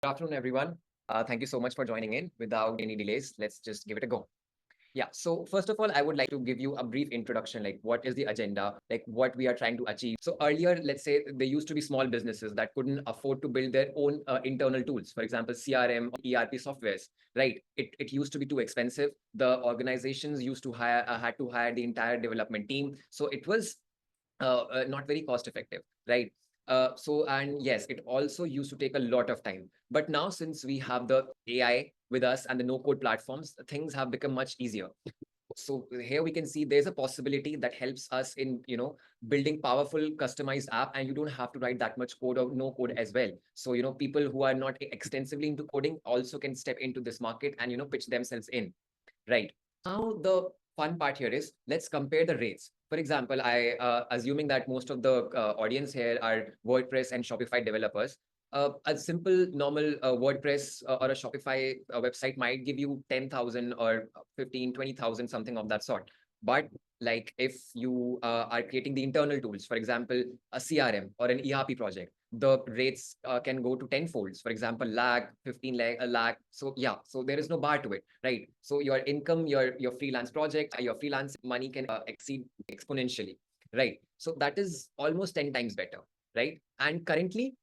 Good afternoon, everyone. Thank you so much for joining in. Without any delays, let's just give it a go. Yeah. So first of all, I would like to give you a brief introduction, like what is the agenda, like what we are trying to achieve. So earlier, let's say there used to be small businesses that couldn't afford to build their own internal tools, for example, CRM, ERP softwares, right? It used to be too expensive. The organizations used to had to hire the entire development team. So it was not very cost effective, right? And yes, it also used to take a lot of time. But now, since we have the AI with us and the no code platforms, things have become much easier. So here we can see there's a possibility that helps us in building powerful customized app, and you don't have to write that much code or no code as well. So people who are not extensively into coding also can step into this market and pitch themselves in. Right. Now, the fun part here is let's compare the rates. For example, assuming that most of the audience here are WordPress and Shopify developers. A simple normal WordPress or a Shopify website might give you 10,000 or 15, 20,000, something of that sort. But like if you are creating the internal tools, for example, a CRM or an ERP project, the rates can go to 10 folds, for example, lakh, 15 lakh, a lakh. So yeah, so there is no bar to it, right? So your income, your freelance project, your freelance money can exceed exponentially, right? So that is almost 10 times better, right? And currently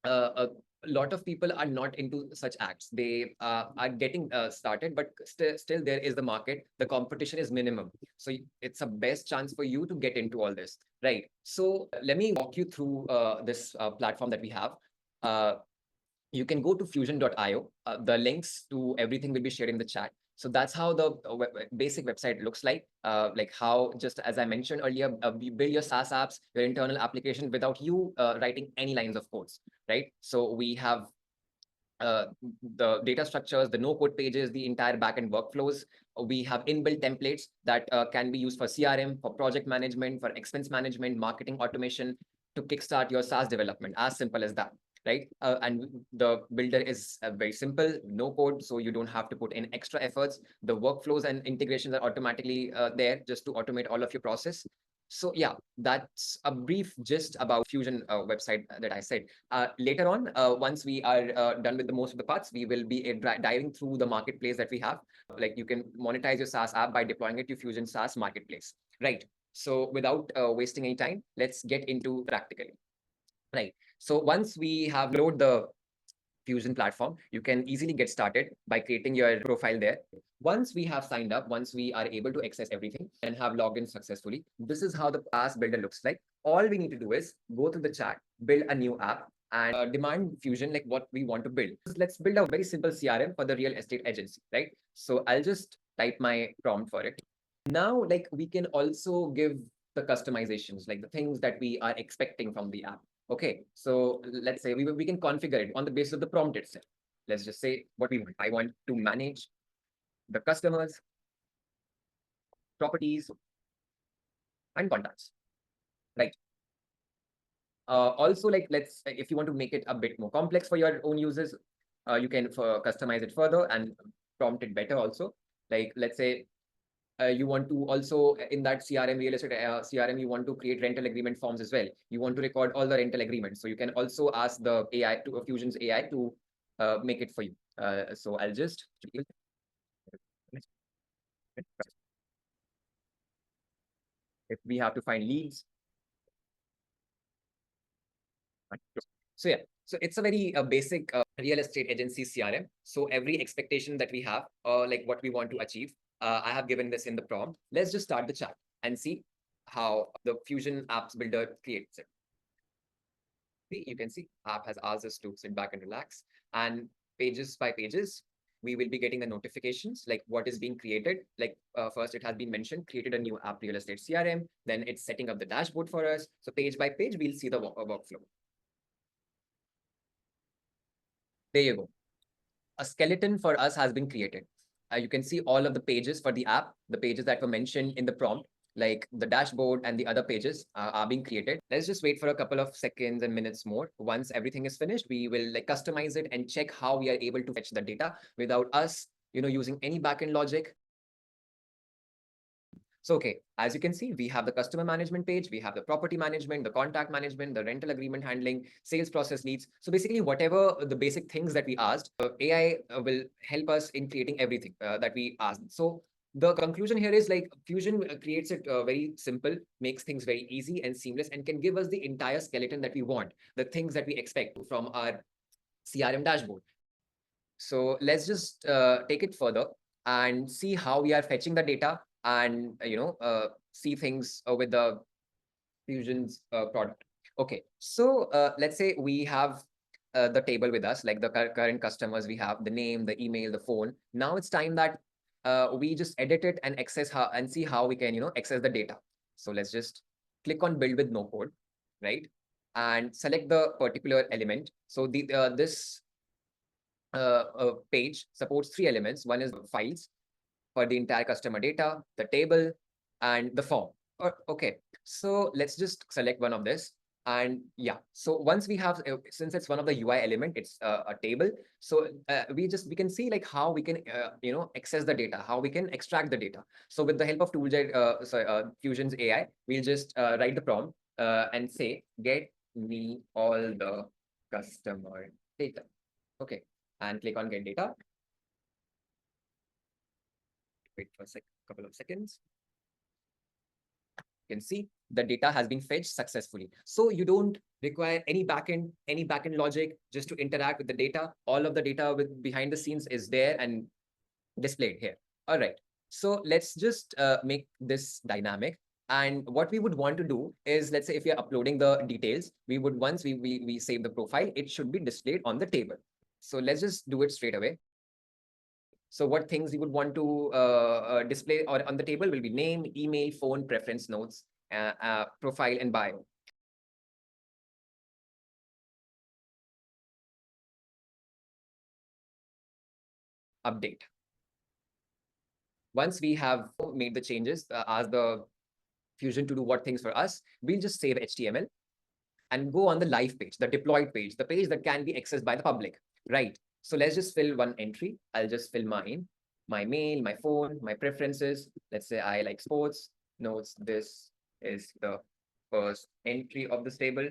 a lot of people are not into such acts. They are getting started, but still there is the market. The competition is minimum. So it's a best chance for you to get into all this, right? So let me walk you through this platform that we have. Uh, you can go to fusion.io. The links to everything will be shared in the chat. So that's how the basic website looks like how, just as I mentioned earlier, you build your SaaS apps, your internal application without you writing any lines of codes, right? So we have uh, the data structures, the no-code pages, the entire backend workflows. We have inbuilt templates that can be used for CRM, for project management, for expense management, marketing automation, to kickstart your SaaS development. As simple as that, right? And the builder is very simple, no code, so you don't have to put in extra efforts. The workflows and integrations are automatically there just to automate all of your process. So yeah, that's a brief gist about Fusion website that I said. Later on, once we are done with the most of the parts, we will be diving through the marketplace that we have. Like you can monetize your SaaS app by deploying it to Fusion SaaS marketplace, right? So without wasting any time, let's get into practically, right? So once we have load the Fusion platform, you can easily get started by creating your profile there. Once we have signed up, once we are able to access everything and have logged in successfully, this is how the SaaS builder looks like. All we need to do is go to the chat, build a new app, and demand Fusion like what we want to build. Let's build a very simple CRM for the real estate agency, right? So I'll just type my prompt for it. Now, like we can also give the customizations, like the things that we are expecting from the app. Okay, so let's say we can configure it on the basis of the prompt itself. Let's just say what we want. I want to manage the customers, properties, and contacts, right? Also, like let's if you want to make it a bit more complex for your own users, you can customize it further and prompt it better also. Like let's say you want to also in that CRM real estate CRM, you want to create rental agreement forms as well. You want to record all the rental agreements. So you can also ask the AI to Fusion's AI to make it for you. So I'll just if we have to find leads. So yeah, so it's a very basic real estate agency CRM. So every expectation that we have, like what we want to achieve, I have given this in the prompt. Let's just start the chat and see how the Fusion Apps Builder creates it. You can see app has asked us to sit back and relax, and pages by pages we will be getting the notifications like what is being created. Like first it has been mentioned, created a new app real estate CRM, then it's setting up the dashboard for us. So page by page we'll see the workflow. There you go. A skeleton for us has been created. You can see all of the pages for the app, the pages that were mentioned in the prompt, like the dashboard and the other pages are being created. Let's just wait for a couple of seconds and minutes more. Once everything is finished, we will like customize it and check how we are able to fetch the data without us, using any backend logic. So, okay, as you can see, we have the customer management page, we have the property management, the contact management, the rental agreement handling, sales process leads. So basically, whatever the basic things that we asked, AI will help us in creating everything that we asked. So the conclusion here is like Fusion creates it very simple, makes things very easy and seamless, and can give us the entire skeleton that we want, the things that we expect from our CRM dashboard. So let's just take it further and see how we are fetching the data and see things with the Fusion's product. Okay, so let's say we have the table with us, like the current customers. We have the name, the email, the phone. Now it's time that we just edit it and access how and see how we can access the data. So let's just click on build with no code, right? And select the particular element. So this page supports three elements. One is files for the entire customer data, the table, and the form. Okay, so let's just select one of this. And yeah, so once we have, since it's one of the UI element, it's a table. So we can see like how we can, access the data, how we can extract the data. So with the help of Fusion's AI, we'll just write the prompt and say, get me all the customer data. Okay, and click on get data. Wait for a couple of seconds. You can see the data has been fetched successfully. So you don't require any backend logic just to interact with the data. All of the data behind the scenes is there and displayed here. All right. So let's just make this dynamic. And what we would want to do is, let's say if we are uploading the details, we would, once we save the profile, it should be displayed on the table. So let's just do it straight away. So what things you would want to display or on the table will be name, email, phone, preference, notes, profile, and bio. Update. Once we have made the changes, ask the Fusion to do what things for us, we'll just save HTML and go on the live page, the deployed page, the page that can be accessed by the public, right? So let's just fill one entry. I'll just fill mine, my mail, my phone, my preferences. Let's say I like sports, notes. This is the first entry of this table.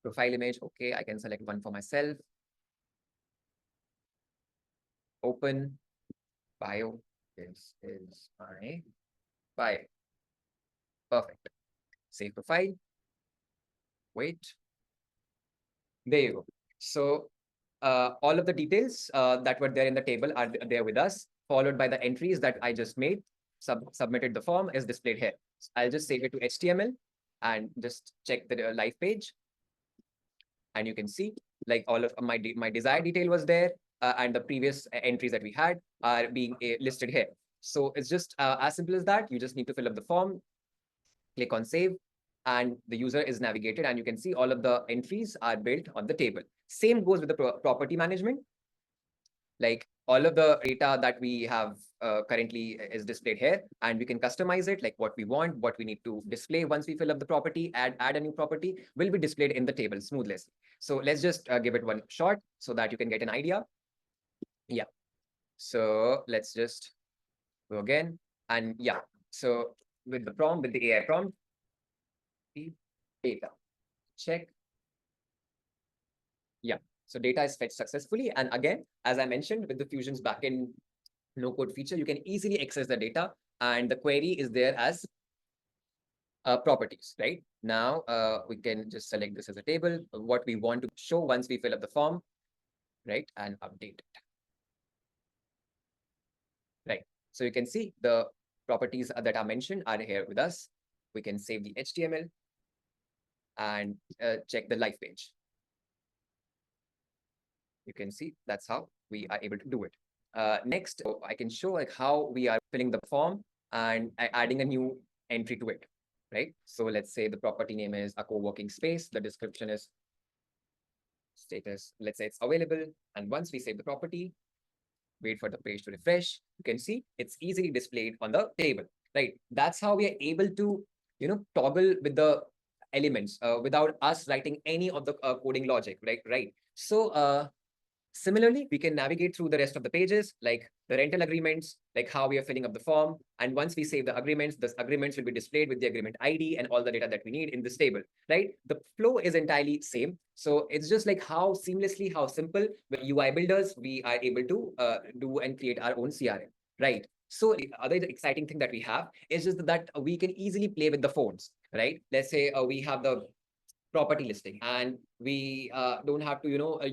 Profile image. Okay, I can select one for myself. Open. Bio. This is my bio. Perfect. Save profile. Wait. There you go. So all of the details that were there in the table are there with us, followed by the entries that I just made, submitted the form is displayed here. So I'll just save it to HTML and just check the live page. And you can see like all of my desired detail was there and the previous entries that we had are being listed here. So it's just as simple as that. You just need to fill up the form, click on save, and the user is navigated and you can see all of the entries are built on the table. Same goes with the property management. Like all of the data that we have currently is displayed here, and we can customize it like what we want, what we need to display once we fill up the property, add a new property will be displayed in the table smoothless. So let's just give it one shot so that you can get an idea. Yeah. So let's just go again. And yeah, so with the prompt, with the AI prompt, data, check. Yeah, so data is fetched successfully. And again, as I mentioned, with the Fusion's backend no-code feature, you can easily access the data and the query is there as properties, right? Now, we can just select this as a table, what we want to show once we fill up the form, right? And update it. Right, so you can see the properties that are mentioned are here with us. We can save the HTML and check the live page. You can see that's how we are able to do it. Next, I can show like how we are filling the form and adding a new entry to it, right? So let's say the property name is a co-working space. The description is status. Let's say it's available. And once we save the property, wait for the page to refresh, you can see it's easily displayed on the table, right? That's how we are able to, toggle with the elements without us writing any of the coding logic, right? So similarly, we can navigate through the rest of the pages, like the the rental agreements, like how we are filling up the form. And once we save the agreements will be displayed with the agreement ID and all the data that we need in this table, right? The flow is entirely same. So it's just like how seamlessly, how simple with UI builders, we are able to do and create our own CRM, right? So the other exciting thing that we have is just that we can easily play with the fonts, right? Let's say we have the property listing and we don't have to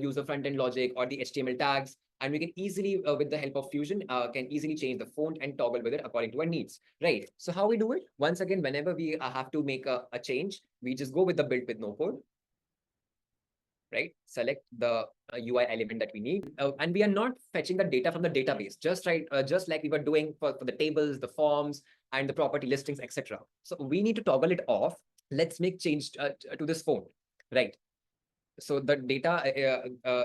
use the front end logic or the HTML tags, and we can easily with the help of Fusion can easily change the font and toggle with it according to our needs, right? So how we do it, once again, whenever we have to make a change, we just go with the build with no code, right? Select the UI element that we need, and we are not fetching the data from the database, just like we were doing for the tables, the forms, and the property listings, etc. So we need to toggle it off. Let's make change to this font, right? So the data,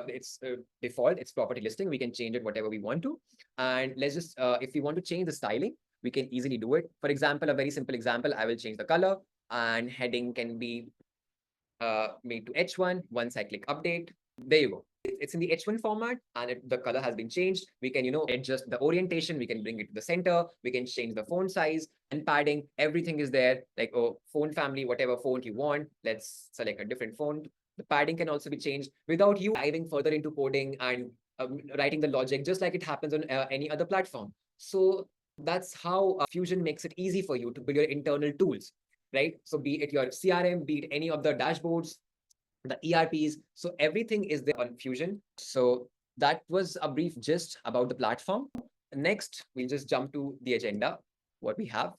it's default, it's property listing. We can change it whatever we want to. And let's just, if we want to change the styling, we can easily do it. For example, a very simple example, I will change the color, and heading can be made to H1. Once I click update, there you go. It's in the H1 format, and the color has been changed. We can, adjust the orientation. We can bring it to the center. We can change the font size and padding. Everything is there. Like, font family, whatever font you want. Let's select a different font. The padding can also be changed without you diving further into coding and writing the logic, just like it happens on any other platform. So that's how Fusion makes it easy for you to build your internal tools, right? So be it your CRM, be it any of the dashboards, the ERPs. So everything is there on Fusion. So that was a brief gist about the platform. Next, we'll just jump to the agenda, what we have,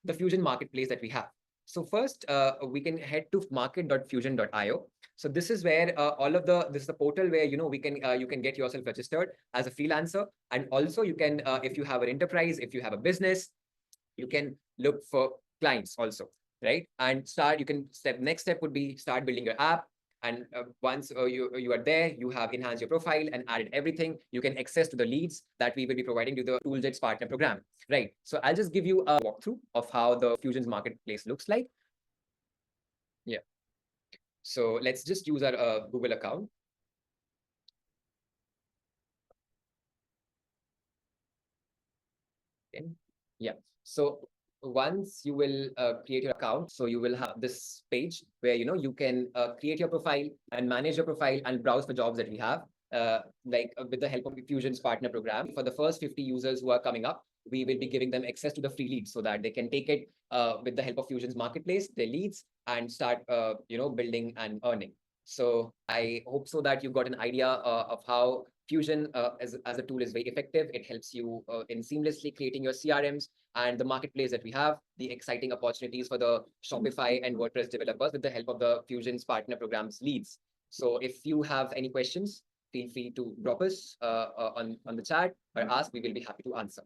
the Fusion marketplace that we have. So first, we can head to market.fusion.io. So this is where this is the portal where we can you can get yourself registered as a freelancer, and also you can if you have an enterprise, if you have a business, you can look for clients also, right? And next step would be start building your app. And once you are there, you have enhanced your profile and added everything, you can access to the leads that we will be providing to the Tooljet's partner program, right? So I'll just give you a walkthrough of how the Fusion's marketplace looks like. Yeah. So let's just use our Google account. Okay. Yeah. So once you will create your account, so you will have this page where you can create your profile and manage your profile and browse for jobs that we have. With the help of Fusion's partner program, for the first 50 users who are coming up, we will be giving them access to the free leads so that they can take it with the help of Fusion's marketplace, their leads, and start building and earning. So I hope so that you got an idea of how Fusion as a tool is very effective. It helps you in seamlessly creating your CRMs and the marketplace that we have, the exciting opportunities for the Shopify and WordPress developers with the help of the Fusion's partner programs leads. So if you have any questions, feel free to drop us on the chat or ask. We will be happy to answer.